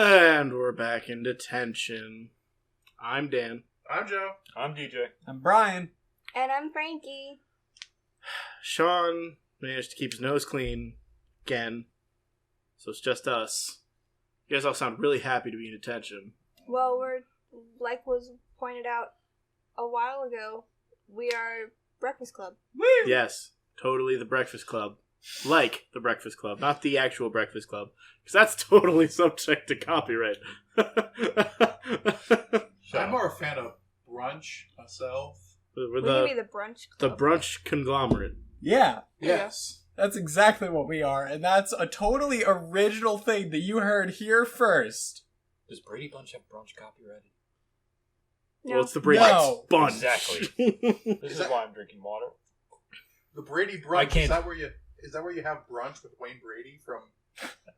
And we're back in detention. I'm Dan. I'm Joe. I'm DJ. I'm Brian. And I'm Frankie. Sean managed to keep his nose clean again, so it's just us. You guys all sound really happy to be in detention. Well, we're, like was pointed out a while ago, we are Breakfast Club. Woo! Yes, totally the Breakfast Club. Like the Breakfast Club, not the actual Breakfast Club, because that's totally subject to copyright. I'm more a fan of brunch myself. We're We can be the brunch the club. brunch conglomerate. Yeah, Yes. that's exactly what we are, and that's a totally original thing that you heard here first. Does Brady Bunch have brunch copyrighted? No. Well, it's the Brady No. Bunch. Exactly. This is why I'm drinking water. The Brady I brunch, can't- is that where you have brunch with Wayne Brady from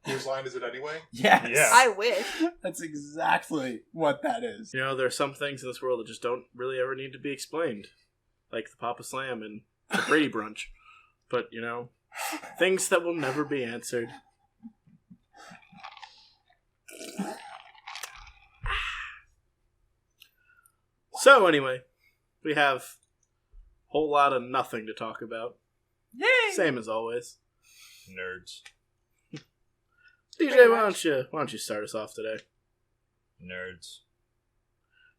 Whose Line Is It Anyway? Yes. Yeah. I wish. That's exactly what that is. You know, there are some things in this world that just don't really ever need to be explained. Like the Papa Slam and the Brady Brunch. But, you know, things that will never be answered. So, anyway, we have a whole lot of nothing to talk about. Yay! Same as always. Nerds. DJ, why don't you start us off today? Nerds.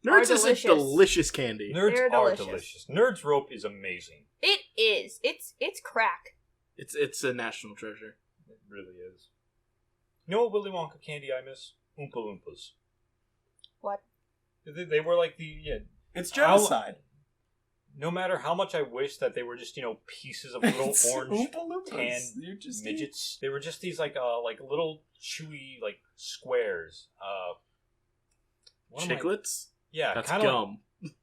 Nerds Are is a delicious. delicious candy. Nerds They're are delicious. delicious. Nerds rope is amazing. It is. It's crack. It's a national treasure. It really is. You know what Willy Wonka candy I miss? Oompa Loompas. What? They were like It's genocide. no matter how much I wish that they were just, pieces of little It's orange Oompa Loompas. tan You just midgets. They were just these like little chewy squares. What am I- Chiclets? Yeah, That's kind of. gum.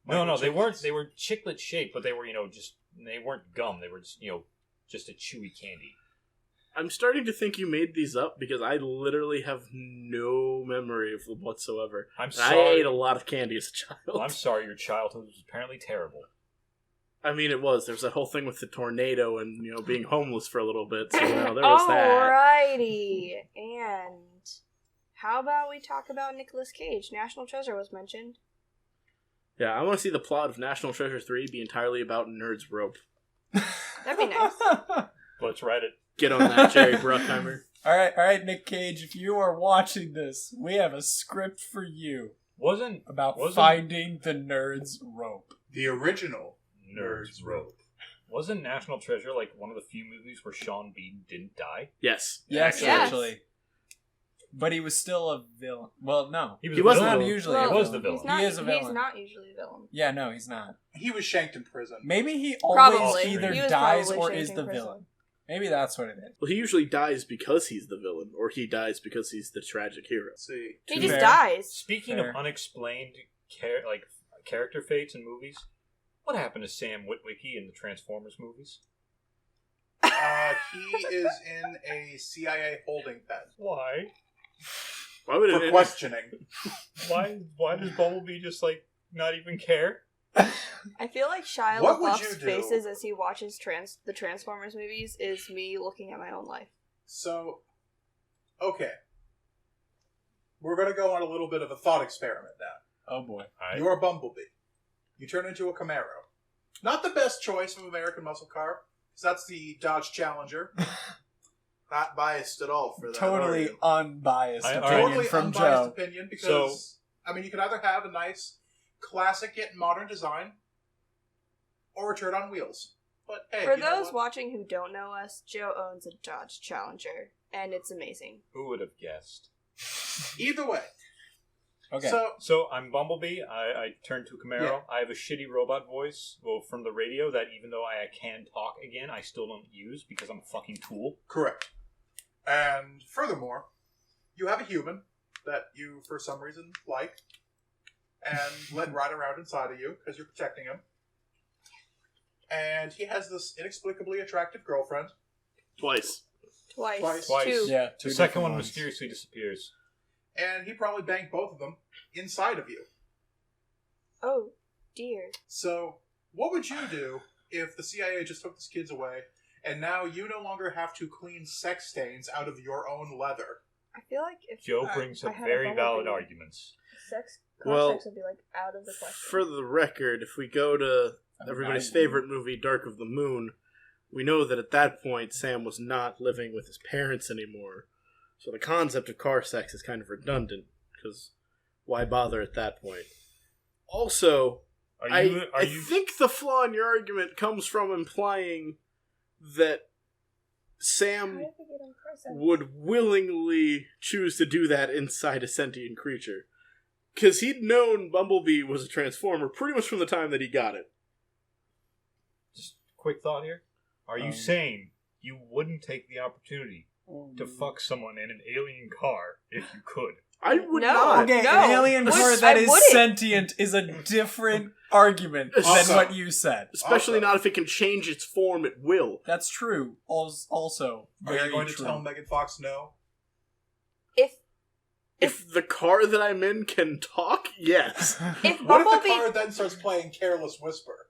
No, they weren't. They were chiclet shaped, but they were they weren't gum. They were just a chewy candy. I'm starting to think you made these up because I literally have no memory of them whatsoever. I'm And sorry. I ate a lot of candy as a child. Well, I'm sorry. Your childhood was apparently terrible. I mean, it was. There was that whole thing with the tornado and, being homeless for a little bit. So, there was that. Alrighty. And how about we talk about Nicolas Cage? National Treasure was mentioned. Yeah, I want to see the plot of National Treasure 3 be entirely about Nerds Rope. That'd be nice. Let's write it. Get on that, Jerry Bruckheimer. all right, Nick Cage, if you are watching this, we have a script for you about finding the Nerds rope. The original Nerds rope. Wasn't National Treasure like one of the few movies where Sean Bean didn't die? Yes. Yes, Yes. actually. But he was still a villain. Well, no. He He was was a not villain. usually Well, a was villain. the villain. He's not, He is a villain. He's not usually a villain. Yeah, no, he's not. He was shanked in prison. Maybe he always Probably. either He was dies probably or shanked is in the prison. villain. Maybe that's what it is. Well, he usually dies because he's the villain, or he dies because he's the tragic hero. Let's see. He Too just fair. dies. Speaking Fair. of unexplained character fates in movies, what happened to Sam Witwicky in the Transformers movies? He is in a CIA holding pen Why? Why would for it questioning. Why does Bumblebee just not even care? I feel like Shia What would LaBeouf's you do? faces as he watches the Transformers movies is me looking at my own life. So, okay. We're going to go on a little bit of a thought experiment now. Oh boy. You're a Bumblebee. You turn into a Camaro. Not the best choice of American muscle car, because that's the Dodge Challenger. Not biased at all for that. Totally are you? unbiased I- opinion Totally from unbiased Joe. opinion, because, you could either have a nice, classic yet modern design, or a turd on wheels. But hey, For you know those what? watching who don't know us, Joe owns a Dodge Challenger, and it's amazing. Who would have guessed? Either way. Okay. So I'm Bumblebee. I turn to Camaro. Yeah. I have a shitty robot voice from the radio that even though I can talk again, I still don't use because I'm a fucking tool. Correct. And furthermore, you have a human that you, for some reason, like, and let ride around inside of you because you're protecting him. And he has this inexplicably attractive girlfriend. Twice. Twice. Twice. Two. Yeah, The second one mysteriously disappears. And he probably banged both of them inside of you. Oh, dear. So, what would you do if the CIA just took these kids away, and now you no longer have to clean sex stains out of your own leather? I feel like if Joe brings up I had a very Bumblebee, valid arguments. car sex would be like out of the question. For the record, if we go to everybody's favorite movie, Dark of the Moon, we know that at that point Sam was not living with his parents anymore. So the concept of car sex is kind of redundant, because why bother at that point? Also, I think the flaw in your argument comes from implying that Sam would willingly choose to do that inside a sentient creature. Because he'd known Bumblebee was a Transformer pretty much from the time that he got it. Just quick thought here. Are you saying you wouldn't take the opportunity to fuck someone in an alien car if you could? I would not. Okay, No. an alien car that is sentient is a different argument than what you said. Especially not if it can change its form at will. That's true. Also, Are you very going true. to tell Megan Fox no? If the car that I'm in can talk, yes. If What if the Bumblebee, car then starts playing Careless Whisper?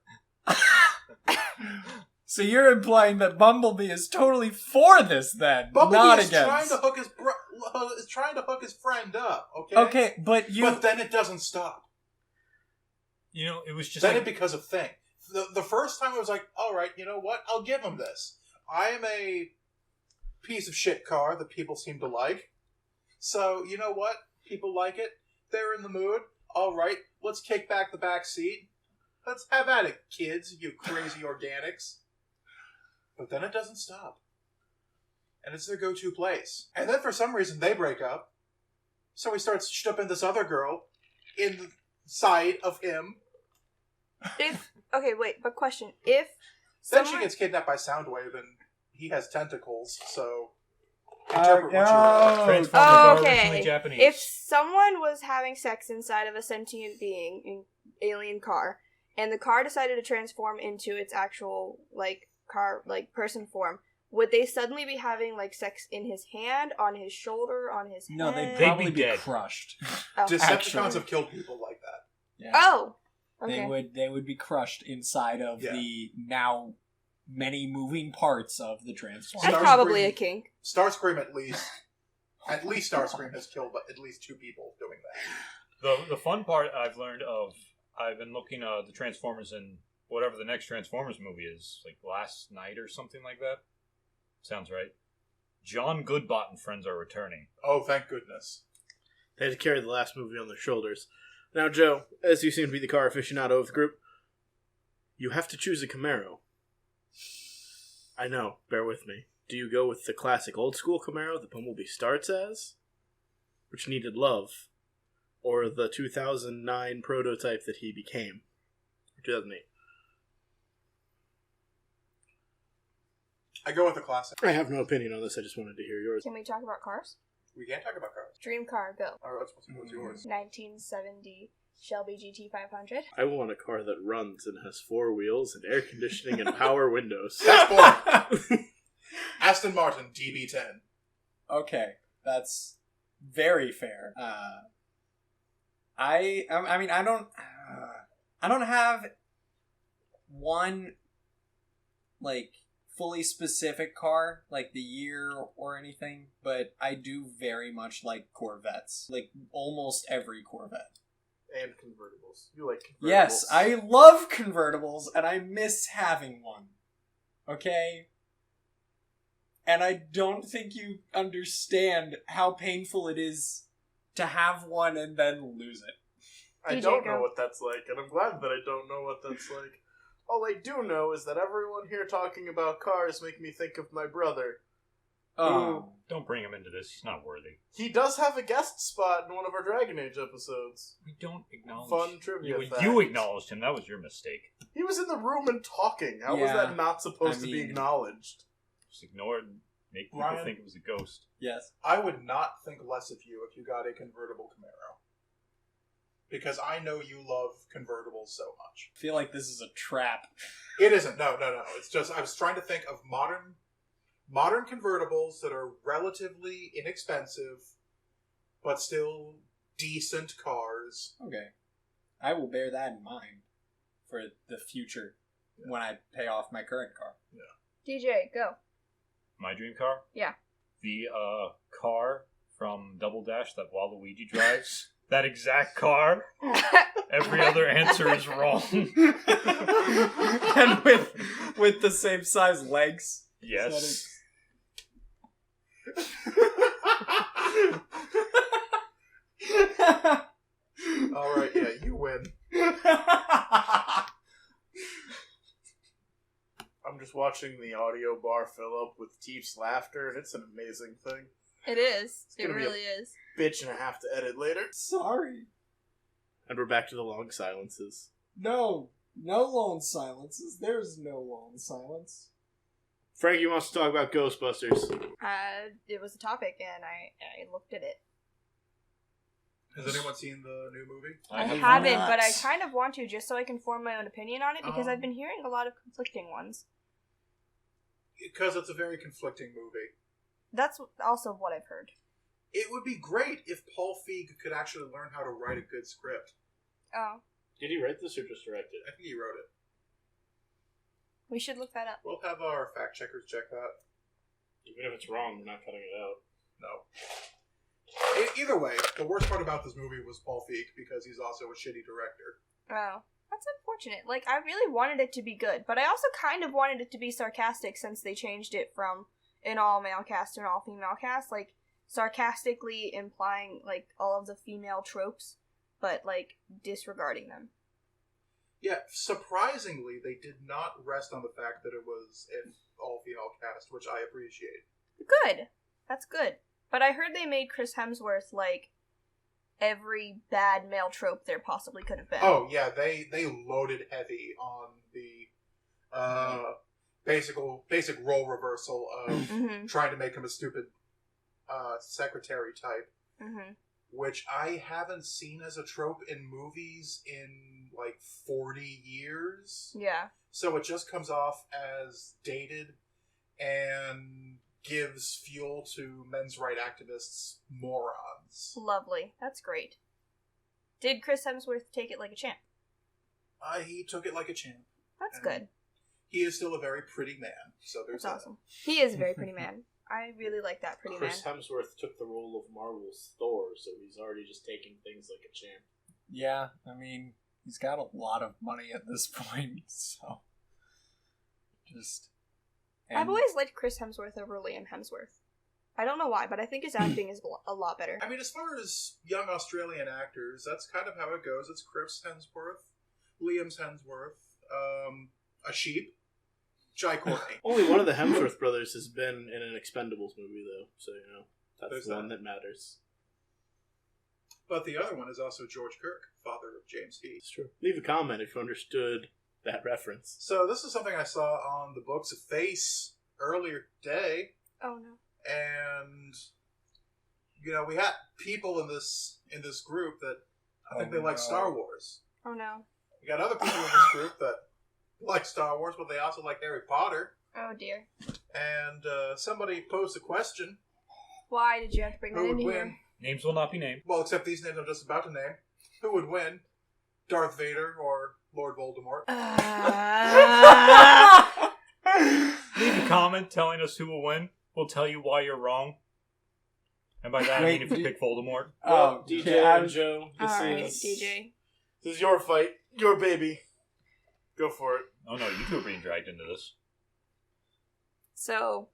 So you're implying that Bumblebee is totally for this, then, Bumblebee not is against. trying to hook his friend up. Okay. Okay, but then it doesn't stop. You know, it was just Then like, it becomes a thing. The first time it was like, all right, you know what? I'll give him this. I am a piece of shit car that people seem to like. So, you know what? People like it. They're in the mood. All right, let's kick back the back seat. Let's have at it, kids, you crazy organics. But then it doesn't stop. And it's their go-to place. And then for some reason they break up. So he starts shtupping this other girl inside of him. okay, wait, but question. If Then someone, she gets kidnapped by Soundwave and he has tentacles, so interpret what you will. Transformers are okay. originally Japanese. If someone was having sex inside of a sentient being, an alien car, and the car decided to transform into its actual, person form, would they suddenly be having, sex in his hand, on his shoulder, on his head? No, they'd be probably be dead. crushed. Oh. Decepticons Actually. have killed people like that. Yeah. Oh! Okay. They would be crushed inside of the now many moving parts of the Transformers. That's probably a kink. Starscream at least Starscream has killed at least 2 people doing that. The fun part I've learned of, I've been looking at the Transformers in whatever the next Transformers movie is, like last night or something like that. Sounds right. John Goodbot and friends are returning. Oh, thank goodness. They had to carry the last movie on their shoulders. Now, Joe, as you seem to be the car aficionado of the group, you have to choose a Camaro. I know, bear with me. Do you go with the classic old-school Camaro that Bumblebee starts as, which needed love, or the 2009 prototype that he became? 2008. I go with the classic. I have no opinion on this, I just wanted to hear yours. Can we talk about cars? We can't talk about cars. Dream car, go. Alright, what's yours? 1970 Shelby GT500. I want a car that runs and has 4 wheels and air conditioning and power windows. That's boring. Aston Martin DB10. Okay, that's very fair. I mean, I don't have one fully specific car, like the year or anything, but I do very much like Corvettes. Like almost every Corvette. And convertibles. You like convertibles? Yes, I love convertibles, and I miss having one. Okay? And I don't think you understand how painful it is to have one and then lose it. I don't know what that's like, and I'm glad that I don't know what that's like. All I do know is that everyone here talking about cars make me think of my brother. Oh. Don't bring him into this. He's not worthy. He does have a guest spot in one of our Dragon Age episodes. We don't acknowledge. Fun trivia fact. You acknowledged him. That was your mistake. He was in the room and talking. How was Yeah, that not supposed to be acknowledged? Just ignore it and make people Ryan? think it was a ghost. Yes. I would not think less of you if you got a convertible Camaro. Because I know you love convertibles so much. I feel like this is a trap. It isn't. No. It's just, I was trying to think of modern convertibles that are relatively inexpensive, but still decent cars. Okay. I will bear that in mind for the future when I pay off my current car. DJ, go. My dream car? Yeah. The car from Double Dash that Waluigi drives? That exact car? Every other answer is wrong. And with the same size legs. Yes. Alright, yeah, you win. I'm just watching the audio bar fill up with Teef's laughter, and it's an amazing thing. It is. It gonna be really is. Bitch and a half to edit later. Sorry. And we're back to the long silences. No long silences. There's no long silence. Frankie wants to talk about Ghostbusters. It was a topic, and I looked at it. Has anyone seen the new movie? I have haven't, not. but I kind of want to, just so I can form my own opinion on it, because I've Um, been hearing a lot of conflicting ones. Because it's a very conflicting movie. That's also what I've heard. It would be great if Paul Feig could actually learn how to write a good script. Oh, Did he write this or just direct it? I think he wrote it. we should look that up. We'll have our fact checkers check that. Even if it's wrong, we're not cutting it out. No. Either way, the worst part about this movie was Paul Feig because he's also a shitty director. Oh, that's unfortunate. Like, I really wanted it to be good, but I also kind of wanted it to be sarcastic since they changed it from an all-male cast to an all-female cast. Like, sarcastically implying, like, all of the female tropes, but, like, disregarding them. Yeah, surprisingly, they did not rest on the fact that it was an all-female cast, which I appreciate. Good. That's good. But I heard they made Chris Hemsworth, like, every bad male trope there possibly could have been. Oh, yeah, they loaded heavy on the basic role reversal of Mm-hmm. trying to make him a stupid secretary type, Mm-hmm. which I haven't seen as a trope in movies in, like, 40 years. Yeah. So it just comes off as dated and gives fuel to men's rights activists morons. Lovely. That's great. Did Chris Hemsworth take it like a champ? He took it like a champ. That's And good. He is still a very pretty man, so there's That's that. awesome. He is a very pretty man. I really like that pretty Chris man. Hemsworth took the role of Marvel's Thor, so he's already just taking things like a champ. Yeah, I mean, he's got a lot of money at this point, so just. I've always liked Chris Hemsworth over Liam Hemsworth. I don't know why, but I think his acting is a lot better. I mean, as far as young Australian actors, that's kind of how it goes. It's Chris Hemsworth, Liam's Hemsworth, a sheep, Jai Courtney. Only one of the Hemsworth brothers has been in an Expendables movie, though, so, you know, that's There's the one that. that matters. But the other one is also George Kirk, father of James Heath. It's true. Leave a comment if you understood that reference. So this is something I saw on the Books of Face earlier today, Oh no. and you know we had people in this group that I think they like Star Wars. Oh no. We got other people in this group that like Star Wars, but they also like Harry Potter. Oh dear. And somebody posed a question: Why did you have to bring that Who would into win? here? Names will not be named. Well, except these names I'm just about to name. Who would win? Darth Vader or Lord Voldemort? Leave a comment telling us who will win. We'll tell you why you're wrong. And by that I mean if you pick Voldemort. Oh, DJ yeah, and Joe, this Alright, is DJ. This is your fight, your baby. Go for it. Oh no, you two are being dragged into this. So,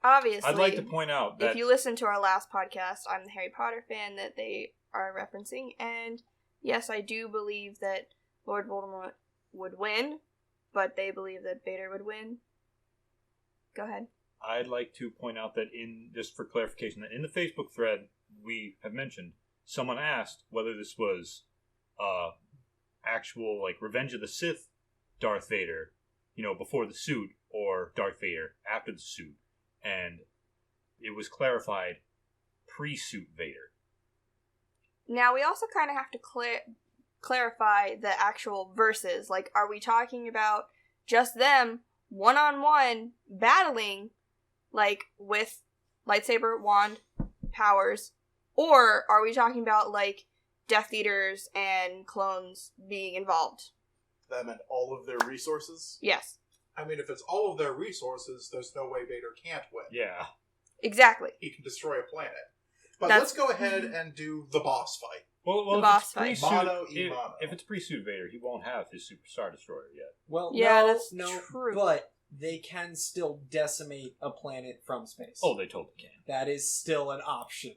obviously, I'd like to point out that if you listen to our last podcast, I'm the Harry Potter fan that they are referencing, and yes, I do believe that Lord Voldemort would win, but they believe that Vader would win. Go ahead. I'd like to point out that just for clarification, that in the Facebook thread we have mentioned, someone asked whether this was actual, like, Revenge of the Sith Darth Vader, you know, before the suit, or Darth Vader after the suit. And it was clarified pre-suit Vader. Now, we also kind of have to clarify the actual verses. Like, are we talking about just them one-on-one battling, like, with lightsaber, wand, powers, or are we talking about, like, Death Eaters and clones being involved? That meant all of their resources. Yes, I mean, if it's all of their resources, there's no way Vader can't win. Yeah. exactly. He can destroy a planet. But let's go ahead and do the boss fight. Well, The if boss it's fight. pre-suit, Mono e mono. if it's pre-suit Vader, he won't have his Super Star Destroyer yet. Well, Yeah, no, that's no, true. but they can still decimate a planet from space. Oh, they totally can. That is still an option.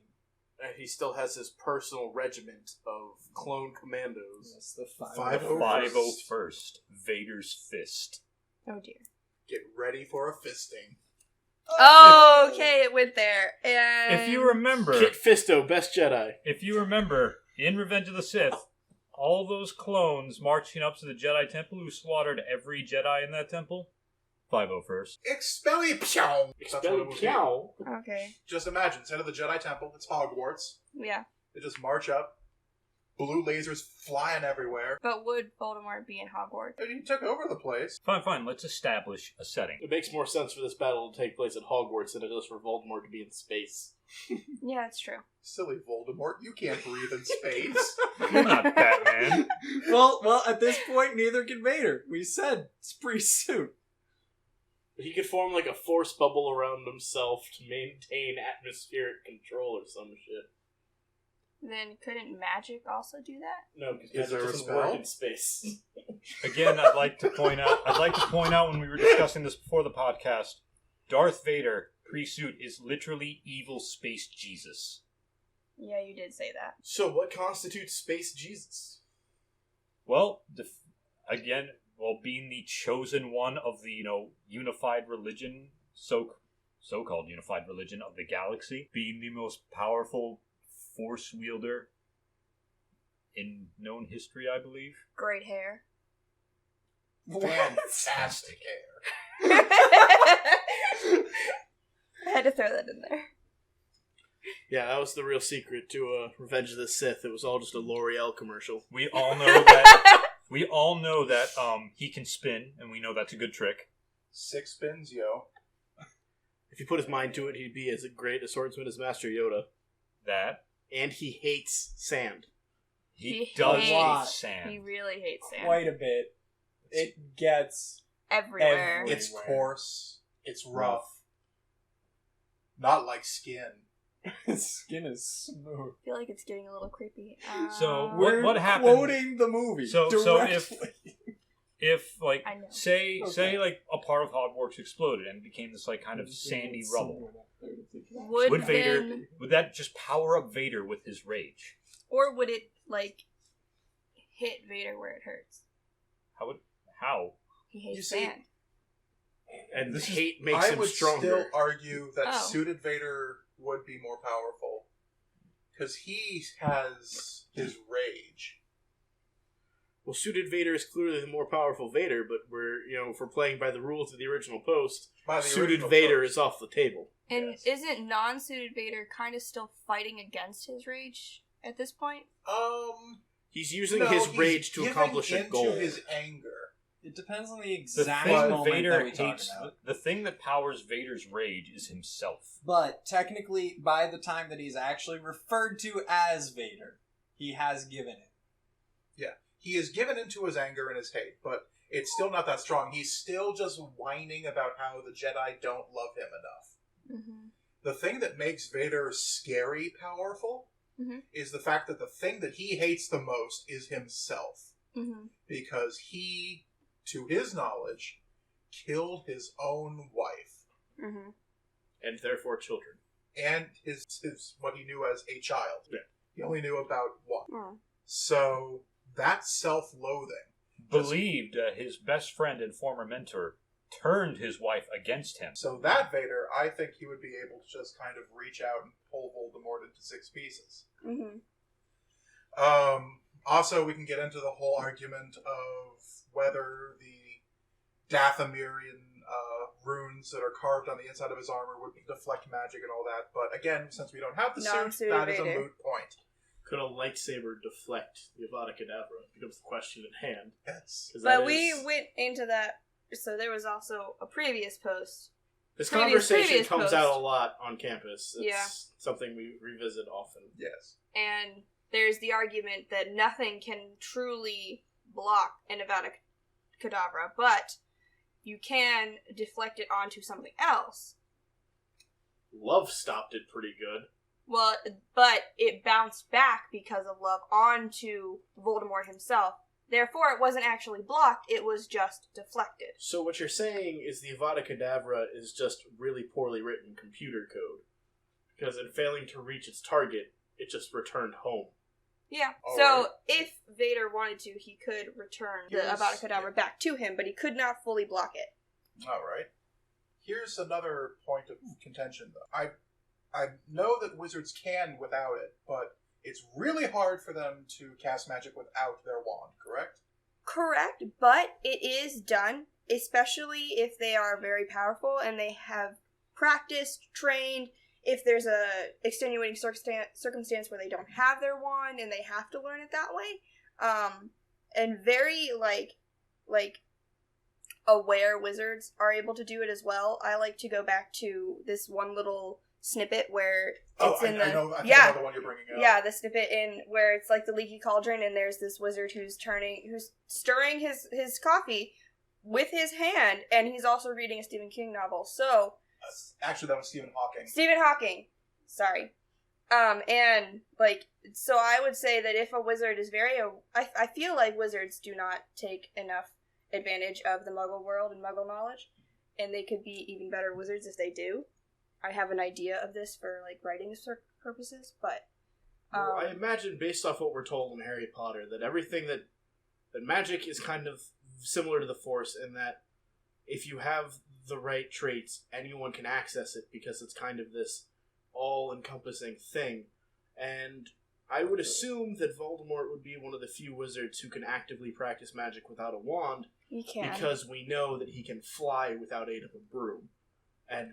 And he still has his personal regiment of clone commandos. That's the 501st, Vader's Fist. Oh dear. Get ready for a fisting. Oh, okay, it went there. And If you remember, Kit Fisto, best Jedi. in Revenge of the Sith, all those clones marching up to the Jedi Temple who slaughtered every Jedi in that temple, 501st. Expelliarmus! That's what it would be. Okay. Just imagine, instead of the Jedi Temple, it's Hogwarts. Yeah. They just march up. Blue lasers flying everywhere. But would Voldemort be in Hogwarts? And he took over the place. Fine, let's establish a setting. It makes more sense for this battle to take place at Hogwarts than it does for Voldemort to be in space. Yeah, that's true. Silly Voldemort, you can't breathe in space. You're not Batman. Well, at this point, neither can Vader. We said it's pre-suit. He could form like a force bubble around himself to maintain atmospheric control or some shit. Then couldn't magic also do that? No, because Is there magic a doesn't spell? work in space. Again, I'd like to point out when we were discussing this before the podcast, Darth Vader pre-suit is literally evil space Jesus. Yeah, you did say that. So what constitutes space Jesus? Well, being the chosen one of the unified religion, so-called unified religion of the galaxy, being the most powerful force wielder in known history, I believe. Great hair. Fantastic hair. I had to throw that in there. Yeah, that was the real secret to Revenge of the Sith. It was all just a L'Oreal commercial. We all know that. He can spin, and we know that's a good trick. 6 spins, yo. If you put his mind to it, he'd be as great a swordsman as Master Yoda. That And he hates sand. he does hate hates- sand. He really hates sand. Quite a bit. It gets Everywhere. Every- It's coarse. It's rough. Not like skin. his skin is smooth. I feel like it's getting a little creepy. So, We're what happened? quoting the movie. So directly. if like I know. say Okay. like a part of Hogwarts exploded and became this like kind of sandy rubble, would that just power up Vader with his rage? Or would it, like, hit Vader where it hurts? How? He hates You see, sand. And This is- hate makes I him would stronger. still argue that Oh. suited Vader would be more powerful. Because he has his rage. Well, suited Vader is clearly the more powerful Vader, but if we're playing by the rules of the original post, By the suited original Vader post. is off the table. And Yes. isn't non-suited Vader kind of still fighting against his rage at this point? He's using No, his he's rage to giving accomplish a into goal. his anger. It depends on the The exact thing moment Vader that we talk hates, about. the thing that powers Vader's rage is himself. But technically, by the time that he's actually referred to as Vader, he has given it. Yeah. He is given into his anger and his hate, but it's still not that strong. He's still just whining about how the Jedi don't love him enough. Mm-hmm. The thing that makes Vader scary powerful Mhm. is the fact that the thing that he hates the most is himself. Mm-hmm. Because he, to his knowledge, killed his own wife Mm-hmm. And therefore children. and his what he knew as a child. Yeah. He only knew about one. Oh. So that's self-loathing. Believed his best friend and former mentor turned his wife against him. So that Vader, I think he would be able to just kind of reach out and pull Voldemort into 6 pieces. Mm-hmm. Also, we can get into the whole argument of whether the Dathomirian runes that are carved on the inside of his armor would deflect magic and all that. But again, since we don't have the suit, Non-suited that is a Vader. moot point. Could a lightsaber deflect the Avada Kedavra? Becomes the question at hand. Yes. 'Cause But that we is- went into that. So there was also a previous post. This previous conversation comes post. out a lot on campus. It's Yeah. something we revisit often. Yes. And there's the argument that nothing can truly block an Avada Kedavra, but you can deflect it onto something else. Love stopped it pretty good. Well, but it bounced back because of love onto Voldemort himself. Therefore, it wasn't actually blocked, it was just deflected. So what you're saying is the Avada Kedavra is just really poorly written computer code. Because in failing to reach its target, it just returned home. Yeah. All So, right. if Vader wanted to, he could return the Here's- Avada Kedavra back to him, but he could not fully block it. All right. Here's another point of contention, though. I know that wizards can without it, but it's really hard for them to cast magic without their wand, correct? Correct, but it is done, especially if they are very powerful and they have practiced, trained. If there's a extenuating circumstance where they don't have their wand and they have to learn it that way, and very like aware wizards are able to do it as well. I like to go back to this one little snippet where it's I in know. I think I know the one you're bringing up. Yeah, the snippet in where it's like the leaky cauldron, and there's this wizard who's stirring his coffee with his hand, and he's also reading a Stephen King novel. So Actually, that was Stephen Hawking. Stephen Hawking, sorry, and like so, I would say that if a wizard is I feel like wizards do not take enough advantage of the Muggle world and Muggle knowledge, and they could be even better wizards if they do. I have an idea of this for like writing purposes, but Well, I imagine, based off what we're told in Harry Potter, that everything that magic is kind of similar to the Force, in that if you have the right traits, anyone can access it because it's kind of this all-encompassing thing. And I would assume that Voldemort would be one of the few wizards who can actively practice magic without a wand, he can. because we know that he can fly without aid of a broom. And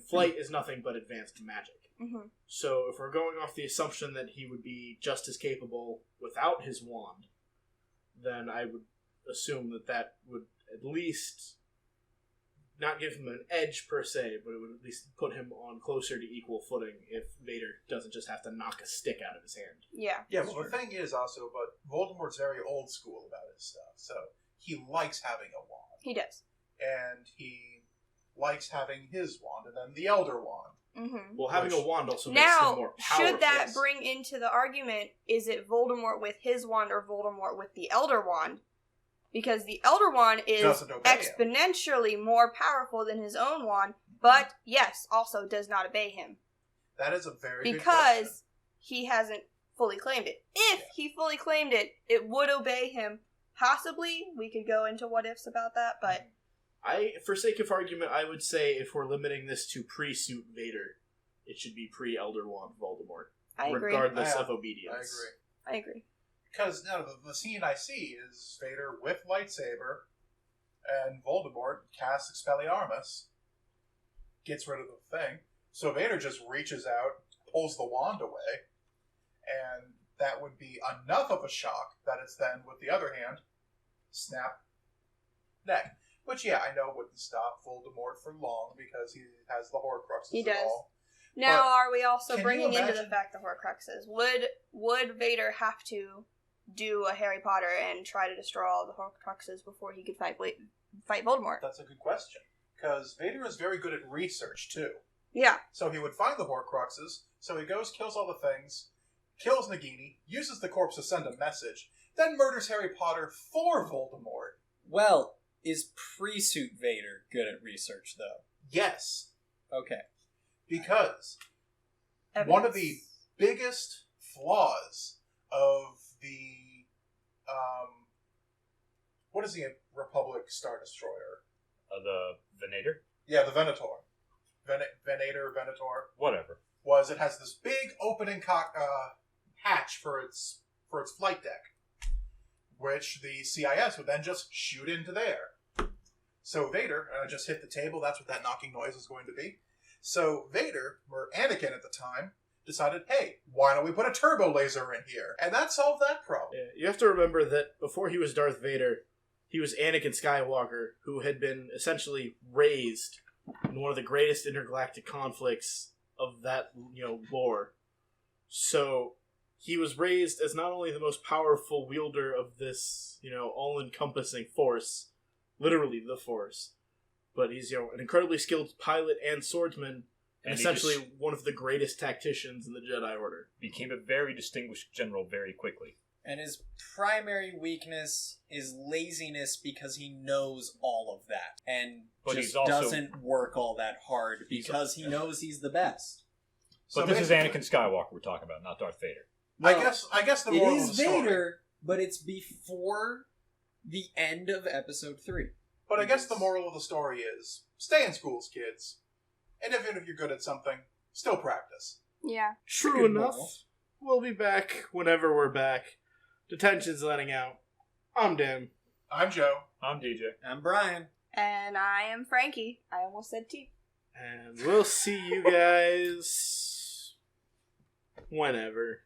flight is nothing but advanced magic. Mm-hmm. So if we're going off the assumption that he would be just as capable without his wand, then I would assume that would at least not give him an edge per se, but it would at least put him on closer to equal footing if Vader doesn't just have to knock a stick out of his hand. Yeah. Yeah, well, the thing is also, but Voldemort's very old school about his stuff, so he likes having a wand. He does. And he likes having his wand, and then the Elder Wand. Mm-hmm. Well, having a wand also makes Now, him more powerful. should that bring into the argument, is it Voldemort with his wand or Voldemort with the Elder Wand? Because the Elder Wand is Doesn't obey him. exponentially more powerful than his own wand, but yes, also does not obey him. That is a very good question. Because he hasn't fully claimed it. If he fully claimed it, it would obey him. Possibly, we could go into what ifs about that, but for sake of argument, I would say if we're limiting this to pre-suit Vader, it should be pre-Elder Wand Voldemort. I agree. Regardless of obedience. I agree. I agree. Because now the scene I see is Vader with lightsaber, and Voldemort casts Expelliarmus, gets rid of the thing. So Vader just reaches out, pulls the wand away, and that would be enough of a shock that it's then, with the other hand, snap neck. Which, yeah, I know wouldn't stop Voldemort for long because he has the Horcruxes He and does. all. Now, But are we also can bringing you into the imagine- fact the Horcruxes? Would Vader have to do a Harry Potter and try to destroy all the Horcruxes before he could fight Voldemort? That's a good question. Because Vader is very good at research, too. Yeah. So he would find the Horcruxes, so he goes, kills all the things, kills Nagini, uses the corpse to send a message, then murders Harry Potter for Voldemort. Well, is pre-suit Vader good at research, though? Yes, Okay. because Evidence. one of the biggest flaws of the what is the Republic Star Destroyer? The Venator? Yeah, the Venator. Venator, Whatever. was it has this big opening hatch for its flight deck, which the CIS would then just shoot into there. So Vader just hit the table. That's what that knocking noise is going to be. So Vader, or Anakin at the time, decided, hey, why don't we put a turbo laser in here? And that solved that problem. Yeah, you have to remember that before he was Darth Vader, he was Anakin Skywalker, who had been essentially raised in one of the greatest intergalactic conflicts of that, lore. So he was raised as not only the most powerful wielder of this, all-encompassing force, literally the Force, but he's, an incredibly skilled pilot and swordsman, And he essentially just one of the greatest tacticians in the Jedi Order. became a very distinguished general very quickly. And his primary weakness is laziness because he knows all of that. And But just he's also- doesn't work all that hard because he knows he's the best. But this is Anakin Skywalker we're talking about, not Darth Vader. I Well, guess the It moral of is the story. Vader, but it's before the end of episode 3. But I guess the moral of the story is stay in schools, kids. And even if you're good at something, still practice. Yeah. True Good enough. moral. We'll be back whenever we're back. Detention's letting out. I'm Dan. I'm Joe. I'm DJ. I'm Brian. And I am Frankie. I almost said T. And we'll see you guys whenever.